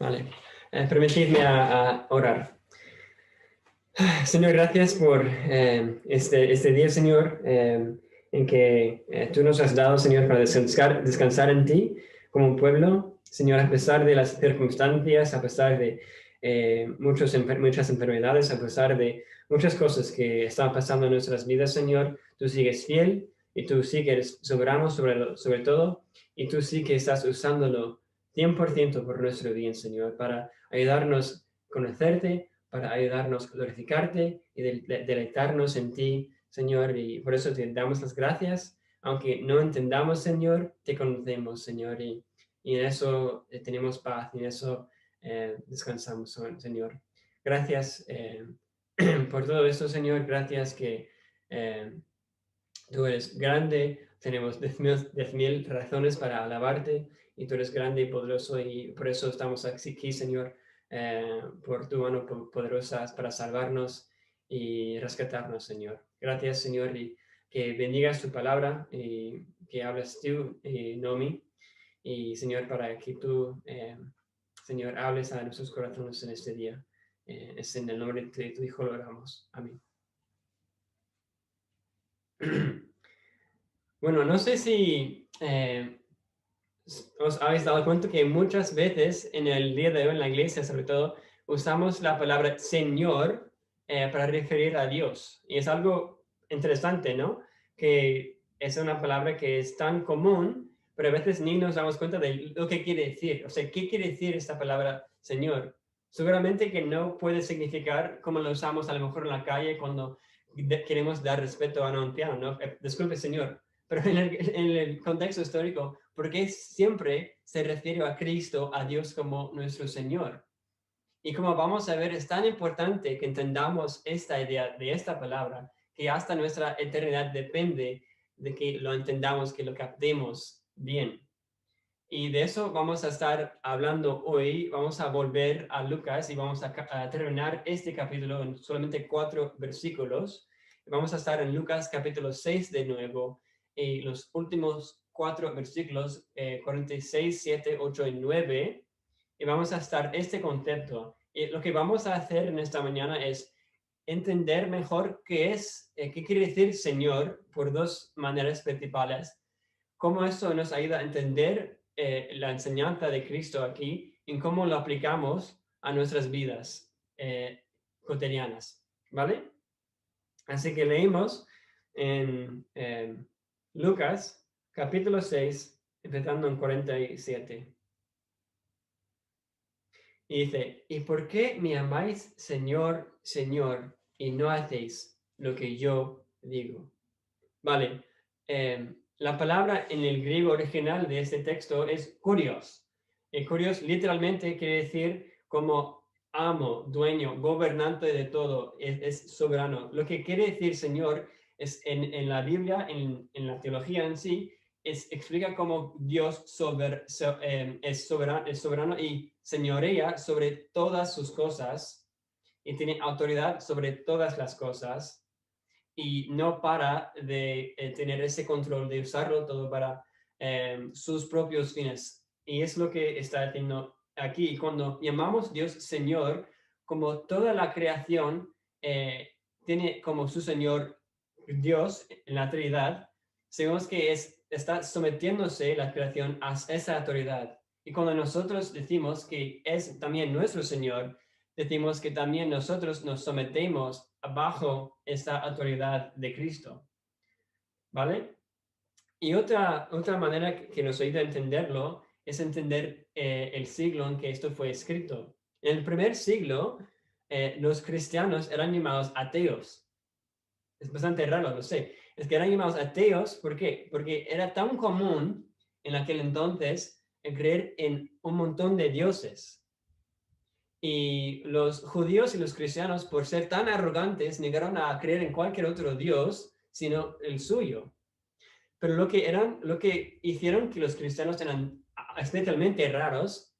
Vale. Permitidme a orar. Señor, gracias por este día, Señor, en que tú nos has dado, Señor, para descansar en ti como un pueblo. Señor, a pesar de las circunstancias, a pesar de muchas enfermedades, a pesar de muchas cosas que están pasando en nuestras vidas, Señor, tú sigues fiel y tú sigues soberano sobre todo, y tú sí que estás usándolo 100% por nuestro bien, Señor, para ayudarnos a conocerte, para ayudarnos a glorificarte y deleitarnos en ti, Señor. Y por eso te damos las gracias. Aunque no entendamos, Señor, te conocemos, Señor. Y en eso tenemos paz y en eso descansamos, Señor. Gracias por todo esto, Señor. Gracias que tú eres grande. Tenemos 10,000 razones para alabarte y tú eres grande y poderoso y por eso estamos aquí, Señor, por tu mano poderosa para salvarnos y rescatarnos, Señor. Gracias, Señor, y que bendigas tu palabra y que hables tú y no mí. Y, Señor, para que tú, Señor, hables a nuestros corazones en este día. Es en el nombre de tu Hijo lo oramos. Amén. Bueno, no sé si os habéis dado cuenta que muchas veces en el día de hoy en la iglesia, sobre todo, usamos la palabra Señor para referir a Dios. Y es algo interesante, ¿no? Que es una palabra que es tan común, pero a veces ni nos damos cuenta de lo que quiere decir. O sea, ¿qué quiere decir esta palabra Señor? Seguramente que no puede significar como lo usamos a lo mejor en la calle cuando queremos dar respeto a un anciano, ¿no? Disculpe, Señor, pero en el contexto histórico, porque siempre se refiere a Cristo, a Dios como nuestro Señor. Y como vamos a ver, es tan importante que entendamos esta idea de esta palabra, que hasta nuestra eternidad depende de que lo entendamos, que lo captemos bien. Y de eso vamos a estar hablando hoy. Vamos a volver a Lucas y vamos a terminar este capítulo en solamente 4 versículos. Vamos a estar en Lucas capítulo 6 de nuevo y los últimos 4 versículos, 46, 7, 8 y 9. Y vamos a estar este concepto. Y lo que vamos a hacer en esta mañana es entender mejor qué quiere decir Señor por dos maneras principales. Cómo eso nos ayuda a entender la enseñanza de Cristo aquí y cómo lo aplicamos a nuestras vidas cotidianas, ¿vale? Así que leímos en Lucas capítulo 6, empezando en 47. Y dice, ¿y por qué me amáis, Señor, Señor, y no hacéis lo que yo digo? Vale, la palabra en el griego original de este texto es kurios. Y kurios literalmente quiere decir como amo, dueño, gobernante de todo, es soberano. Lo que quiere decir Señor es en la Biblia, en la teología en sí, explica cómo Dios es soberano y señorea sobre todas sus cosas y tiene autoridad sobre todas las cosas y no para de tener ese control, de usarlo todo para sus propios fines. Y es lo que está diciendo aquí. Cuando llamamos Dios Señor, como toda la creación tiene como su Señor Dios en la Trinidad, sabemos que está sometiéndose la creación a esa autoridad. Y cuando nosotros decimos que es también nuestro Señor, decimos que también nosotros nos sometemos bajo esta autoridad de Cristo, ¿vale? Y otra manera que nos ayuda a entenderlo es entender el siglo en que esto fue escrito. En el primer siglo, los cristianos eran llamados ateos. Es bastante raro, lo sé. Es que eran llamados ateos, ¿por qué? Porque era tan común en aquel entonces creer en un montón de dioses. Y los judíos y los cristianos, por ser tan arrogantes, negaron a creer en cualquier otro Dios, sino el suyo. Pero lo que hicieron que los cristianos eran especialmente raros,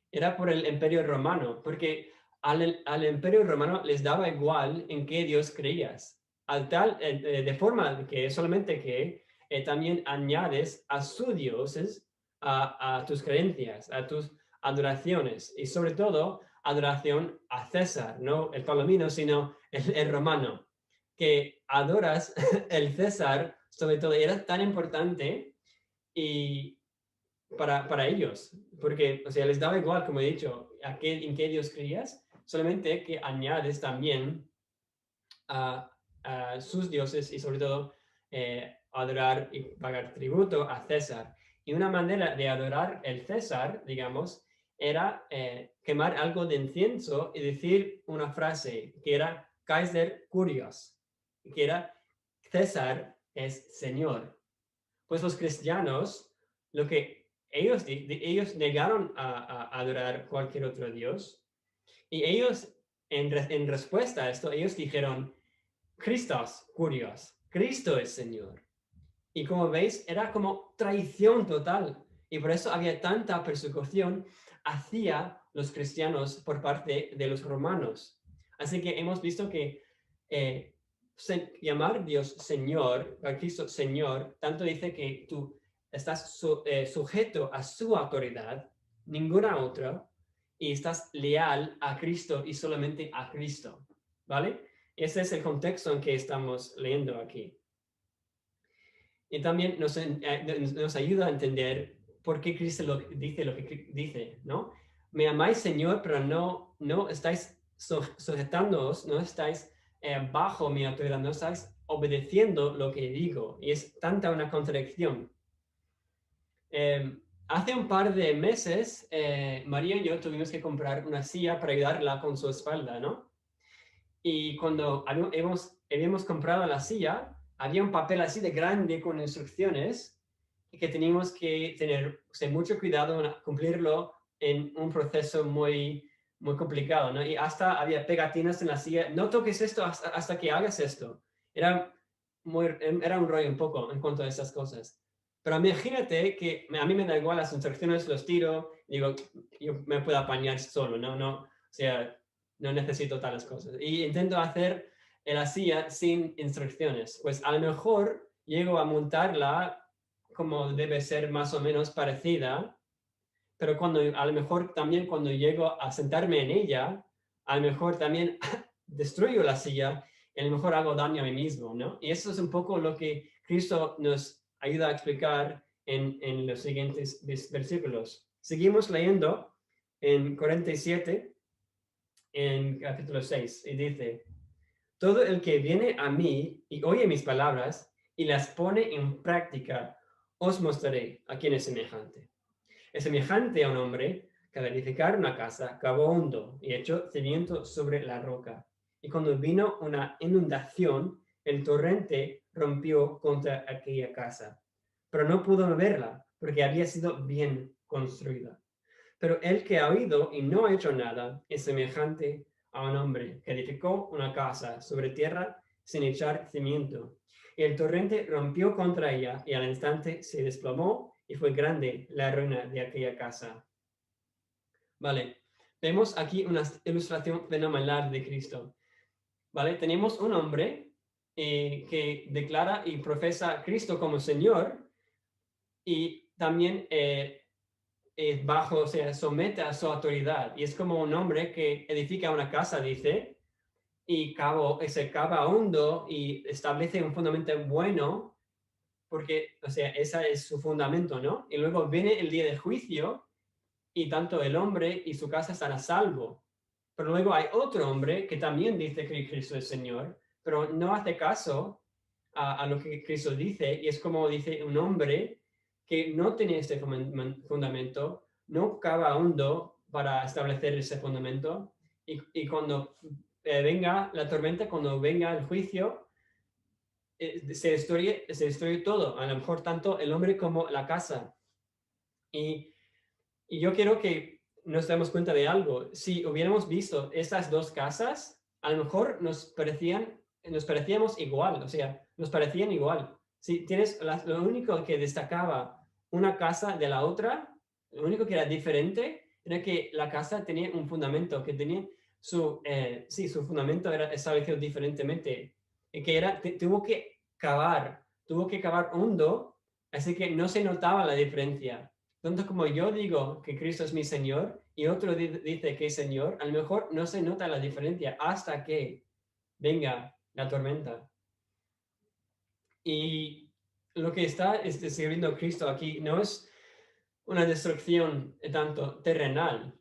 era por el Imperio Romano, porque al Imperio Romano les daba igual en qué Dios creías, de forma que solamente que también añades a sus dioses a tus creencias, adoraciones y sobre todo adoración a César, no el palomino, sino el romano, que adoras el César sobre todo, y era tan importante y para ellos, porque, o sea, les daba igual, como he dicho, en qué Dios creías, solamente que añades también a sus dioses y sobre todo adorar y pagar tributo a César. Y una manera de adorar el César, digamos, era quemar algo de incienso y decir una frase que era Kaiser Curios, que era César es Señor. Pues los cristianos, lo que ellos negaron a adorar cualquier otro Dios y ellos, en respuesta a esto, ellos dijeron, Christos, curios, Cristo es Señor. Y como veis, era como traición total. Y por eso había tanta persecución hacia los cristianos por parte de los romanos. Así que hemos visto que llamar Dios Señor, a Cristo Señor, tanto dice que tú estás sujeto a su autoridad, ninguna otra, y estás leal a Cristo y solamente a Cristo. ¿Vale? Ese es el contexto en que estamos leyendo aquí. Y también nos ayuda a entender por qué Cristo dice lo que dice, ¿no? Me amáis, Señor, pero no estáis sujetándoos, no estáis bajo mi autoridad, no estáis obedeciendo lo que digo. Y es tanta una contradicción. Hace un par de meses, María y yo tuvimos que comprar una silla para ayudarla con su espalda, ¿no? Y cuando habíamos comprado la silla, había un papel así de grande con instrucciones y que teníamos que tener mucho cuidado en cumplirlo en un proceso muy, muy complicado, ¿no? Y hasta había pegatinas en la silla, no toques esto hasta que hagas esto. Era, era un rollo un poco en cuanto a esas cosas. Pero imagínate que a mí me da igual las instrucciones, los tiro, digo, yo me puedo apañar solo, ¿no? O sea, no necesito tales cosas. Y intento hacer la silla sin instrucciones. Pues a lo mejor llego a montarla como debe ser más o menos parecida, pero a lo mejor también cuando llego a sentarme en ella, a lo mejor también destruyo la silla y a lo mejor hago daño a mí mismo, ¿no? Y eso es un poco lo que Cristo nos ayuda a explicar en los siguientes versículos. Seguimos leyendo en 47, en capítulo 6, y dice, todo el que viene a mí y oye mis palabras y las pone en práctica, os mostraré a quién es semejante. Es semejante a un hombre que al edificar una casa cavó hondo y echó cimiento sobre la roca. Y cuando vino una inundación, el torrente rompió contra aquella casa, pero no pudo verla porque había sido bien construida. Pero el que ha oído y no ha hecho nada es semejante a un hombre que edificó una casa sobre tierra sin echar cimiento. Y el torrente rompió contra ella y al instante se desplomó y fue grande la ruina de aquella casa. Vale, vemos aquí una ilustración fenomenal de Cristo. Vale, tenemos un hombre que declara y profesa a Cristo como Señor y también o sea, somete a su autoridad. Y es como un hombre que edifica una casa, dice, y se cava hondo y establece un fundamento bueno, porque, o sea, ese es su fundamento, ¿no? Y luego viene el día del juicio y tanto el hombre y su casa están a salvo. Pero luego hay otro hombre que también dice que Cristo es Señor, pero no hace caso a lo que Cristo dice, y es como dice un hombre que no tiene este fundamento, no cava hondo para establecer ese fundamento, y cuando venga la tormenta, cuando venga el juicio, se destruye todo, a lo mejor tanto el hombre como la casa. Y, y yo quiero que nos demos cuenta de algo. Si hubiéramos visto estas dos casas, a lo mejor nos parecíamos igual, o sea, nos parecían igual. Si tienes lo único que destacaba una casa de la otra, lo único que era diferente era que la casa tenía un fundamento, que tenía su fundamento era establecido diferentemente, y que tuvo que cavar hondo, así que no se notaba la diferencia. Tanto como yo digo que Cristo es mi Señor y otro dice que es Señor, a lo mejor no se nota la diferencia hasta que venga la tormenta. Y lo que está describiendo Cristo aquí no es una destrucción tanto terrenal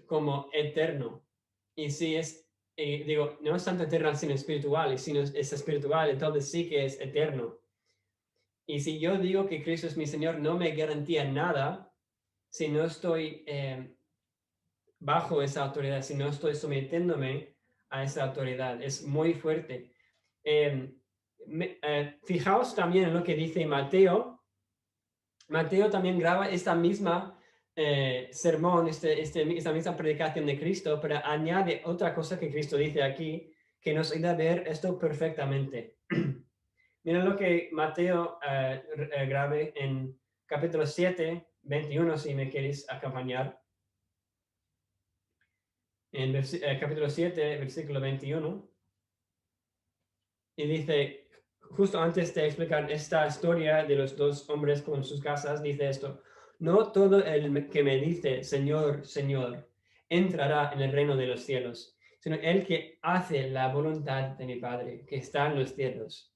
como eterno. Y si es, digo, no es tanto terrenal sino espiritual, y si no es espiritual, entonces sí que es eterno. Y si yo digo que Cristo es mi Señor, no me garantía nada si no estoy bajo esa autoridad, si no estoy sometiéndome a esa autoridad. Es muy fuerte. Fijaos también en lo que dice Mateo. Mateo también graba esta misma sermón, esta misma predicación de Cristo, pero añade otra cosa que Cristo dice aquí, que nos ayuda a ver esto perfectamente. Miren lo que Mateo grabe en capítulo 7, 21, si me queréis acompañar. En capítulo 7, versículo 21. Y dice, justo antes de explicar esta historia de los dos hombres con sus casas, dice esto: no todo el que me dice, Señor, Señor, entrará en el reino de los cielos, sino el que hace la voluntad de mi Padre, que está en los cielos.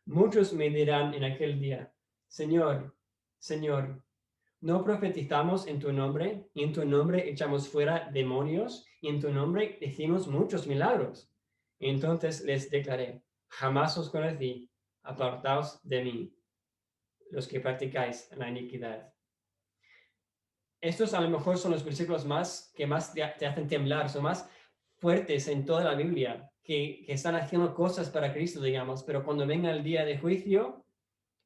Muchos me dirán en aquel día, Señor, Señor, ¿no profetizamos en tu nombre, y en tu nombre echamos fuera demonios, y en tu nombre hicimos muchos milagros? Y entonces les declaré, jamás os conocí, apartaos de mí, los que practicáis la iniquidad. Estos a lo mejor son los versículos que más te hacen temblar, son más fuertes en toda la Biblia, que están haciendo cosas para Cristo, digamos, pero cuando venga el día de juicio,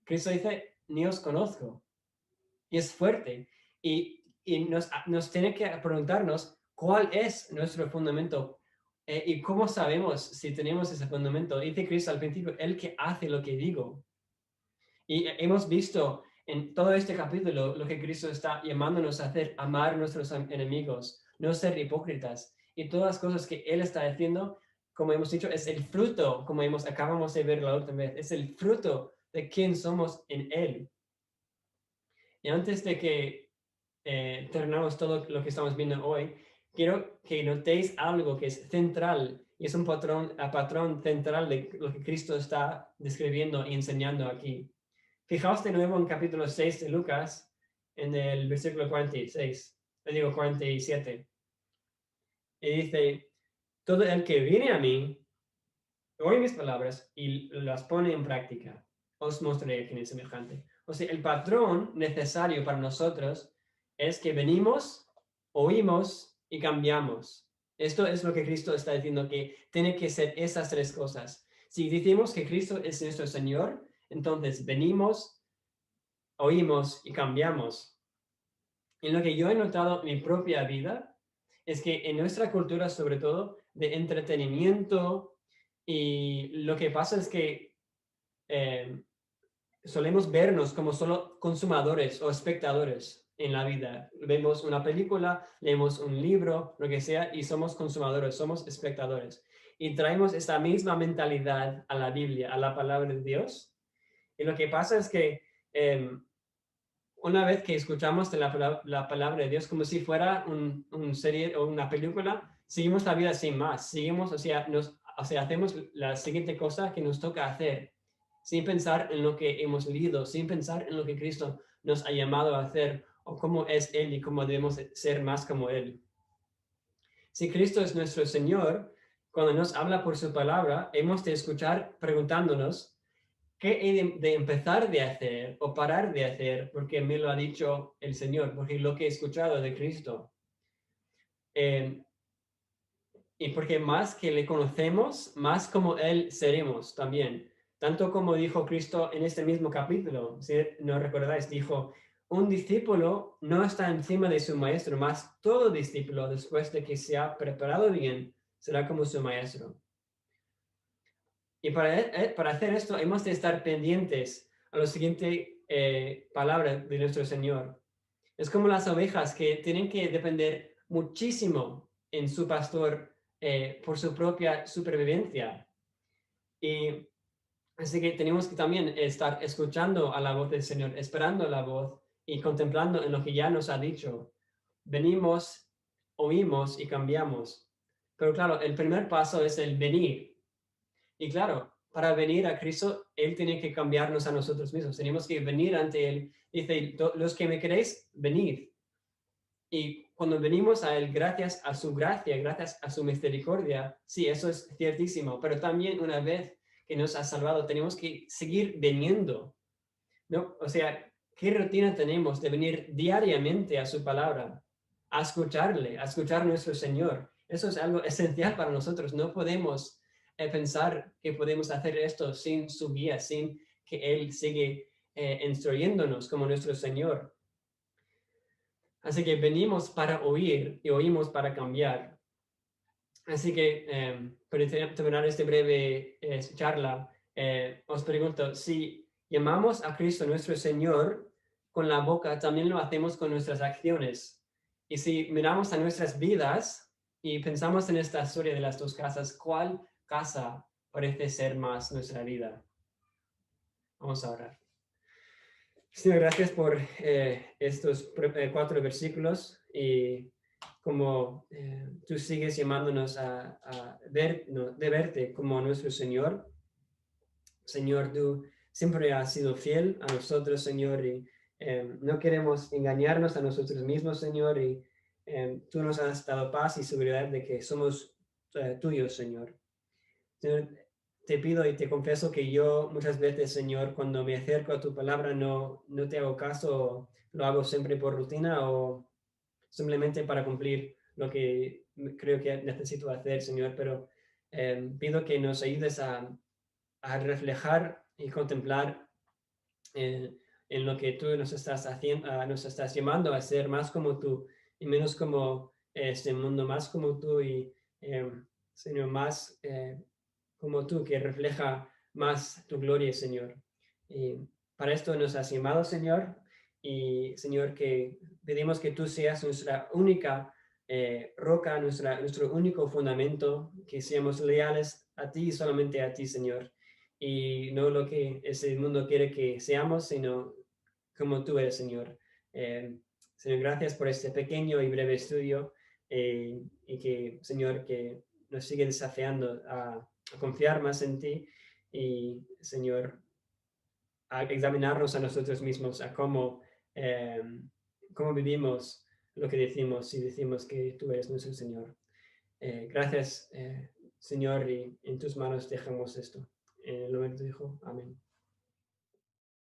Cristo dice, ni os conozco. Y es fuerte. Y nos tiene que preguntarnos cuál es nuestro fundamento y cómo sabemos si tenemos ese fundamento. Dice Cristo al principio, el que hace lo que digo. Y hemos visto en todo este capítulo lo que Cristo está llamándonos a hacer, amar a nuestros enemigos, no ser hipócritas. Y todas las cosas que Él está haciendo, como hemos dicho, es el fruto, como acabamos de ver la última vez, es el fruto de quién somos en Él. Y antes de que terminamos todo lo que estamos viendo hoy, quiero que notéis algo que es central y es un patrón central de lo que Cristo está describiendo y enseñando aquí. Fijaos de nuevo en capítulo 6 de Lucas, en el versículo 46, le digo 47, y dice, todo el que viene a mí, oye mis palabras y las pone en práctica, os mostraré quién es semejante. O sea, el patrón necesario para nosotros es que venimos, oímos y cambiamos. Esto es lo que Cristo está diciendo, que tiene que ser esas tres cosas. Si decimos que Cristo es nuestro Señor, entonces venimos, oímos y cambiamos. Y lo que yo he notado en mi propia vida es que en nuestra cultura, sobre todo, de entretenimiento, y lo que pasa es que solemos vernos como solo consumadores o espectadores en la vida. Vemos una película, leemos un libro, lo que sea, y somos consumadores, somos espectadores. Y traemos esta misma mentalidad a la Biblia, a la palabra de Dios. Y lo que pasa es que una vez que escuchamos de la palabra de Dios como si fuera un serie o una película, seguimos la vida sin más. Seguimos, hacemos la siguiente cosa que nos toca hacer, sin pensar en lo que hemos leído, sin pensar en lo que Cristo nos ha llamado a hacer o cómo es Él y cómo debemos ser más como Él. Si Cristo es nuestro Señor, cuando nos habla por su palabra, hemos de escuchar preguntándonos, ¿qué he de empezar de hacer o parar de hacer? Porque me lo ha dicho el Señor, porque lo que he escuchado de Cristo. Y porque más que le conocemos, más como Él seremos también. Tanto como dijo Cristo en este mismo capítulo, si no recordáis, dijo, un discípulo no está encima de su maestro, más todo discípulo, después de que se ha preparado bien, será como su maestro. Y para hacer esto hemos de estar pendientes a la siguiente palabra de nuestro Señor. Es como las ovejas que tienen que depender muchísimo en su pastor por su propia supervivencia. Así que tenemos que también estar escuchando a la voz del Señor, esperando la voz y contemplando en lo que ya nos ha dicho, venimos, oímos y cambiamos. Pero claro, el primer paso es el venir. Y claro, para venir a Cristo, Él tiene que cambiarnos a nosotros mismos. Tenemos que venir ante Él. Dice, los que me queréis, venid. Y cuando venimos a Él, gracias a su gracia, gracias a su misericordia, sí, eso es ciertísimo, pero también una vez que nos ha salvado, tenemos que seguir viniendo, ¿no? O sea, ¿qué rutina tenemos de venir diariamente a su palabra, a escucharle, a escuchar a nuestro Señor? Eso es algo esencial para nosotros. No podemos pensar que podemos hacer esto sin su guía, sin que Él sigue instruyéndonos como nuestro Señor. Así que venimos para oír y oímos para cambiar. Así que para terminar esta breve charla, os pregunto, si llamamos a Cristo nuestro Señor con la boca, también lo hacemos con nuestras acciones. Y si miramos a nuestras vidas y pensamos en esta historia de las dos casas, ¿cuál casa parece ser más nuestra vida? Vamos a orar. Señor, gracias por estos 4 versículos y como tú sigues llamándonos a ver, no, de verte como nuestro Señor. Señor, tú siempre has sido fiel a nosotros, Señor, y no queremos engañarnos a nosotros mismos, Señor, y tú nos has dado paz y seguridad de que somos tuyos, Señor. Señor, te pido y te confieso que yo muchas veces, Señor, cuando me acerco a tu palabra no te hago caso, lo hago siempre por rutina o simplemente para cumplir lo que creo que necesito hacer, Señor, pero pido que nos ayudes a reflejar y contemplar eh, en lo que tú nos estás haciendo, nos estás llamando a ser más como tú y menos como este mundo, más como tú y Señor, más como tú, que refleja más tu gloria, Señor. Y para esto nos has llamado, Señor, y Señor, que pedimos que tú seas nuestra única roca, nuestro único fundamento, que seamos leales a ti y solamente a ti, Señor, y no lo que ese mundo quiere que seamos, sino como tú eres, Señor. Señor, gracias por este pequeño y breve estudio y que, Señor, que nos sigue desafiando a confiar más en ti y, Señor, a examinarnos a nosotros mismos, a cómo vivimos lo que decimos y decimos que tú eres nuestro Señor. Gracias, Señor, y en tus manos dejamos esto. En el nombre de tu Hijo. Amén.